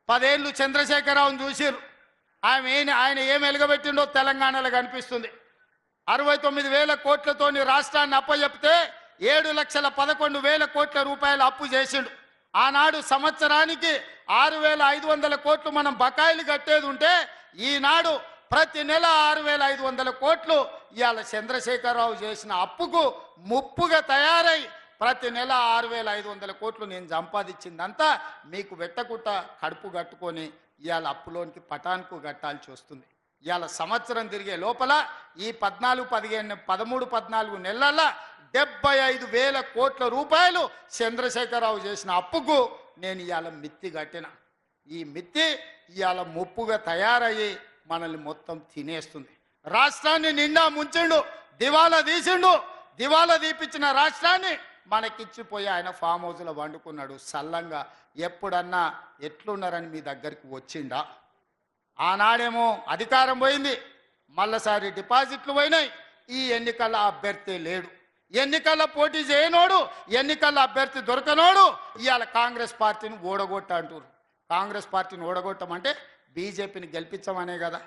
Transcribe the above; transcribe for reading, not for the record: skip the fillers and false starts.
10 ఏళ్ళు చంద్రశేఖరరావును చూసిర్రు. ఆయన ఏం వెలగబెట్టిండో తెలంగాణలో కనిపిస్తుంది. 69,000 కోట్లతోని రాష్ట్రాన్ని అప్పచెప్తే 7,11,000 కోట్ల రూపాయలు అప్పు చేసిండు. ఆనాడు సంవత్సరానికి 6,500 కోట్లు మనం బకాయిలు కట్టేది ఉంటే ఈనాడు ప్రతి నెల 6,500 కోట్లు ఇవాళ చంద్రశేఖరరావు చేసిన అప్పుకు ముప్పుగా తయారై ప్రతి నెల 6,500 కోట్లు నేను సంపాదించిందంతా మీకు వెట్టకుట్ట కడుపు కట్టుకొని ఇవాళ అప్పులోనికి పటాన్కు కట్టాల్సి వస్తుంది. ఇవాళ సంవత్సరం తిరిగే లోపల ఈ 13-14 నెలల 75,000 కోట్ల రూపాయలు చంద్రశేఖరరావు చేసిన అప్పుకు నేను ఇవాళ మిత్తి కట్టిన. ఈ మిత్తి ఇవాళ ముప్పుగా తయారయ్యి మనల్ని మొత్తం తినేస్తుంది. రాష్ట్రాన్ని నిండా ముంచిండు, దివాలా తీసిండు. దివాలా తీపిచ్చిన రాష్ట్రాన్ని మనకిచ్చిపోయి ఆయన ఫామ్ హౌస్లో వండుకున్నాడు. సల్లంగా ఎప్పుడన్నా ఎట్లున్నారని మీ దగ్గరికి వచ్చిండా? ఆనాడేమో అధికారం పోయింది, మళ్ళసారి డిపాజిట్లు పోయినాయి. ఈ ఎన్నికల అభ్యర్థి లేడు, ఎన్నికల్లో పోటీ చేయనోడు, ఎన్నికల్లో అభ్యర్థి దొరకనోడు ఇవాళ కాంగ్రెస్ పార్టీని ఓడగొట్ట అంటారు. కాంగ్రెస్ పార్టీని ఓడగొట్టమంటే బీజేపీని గెలిపించమనే కదా.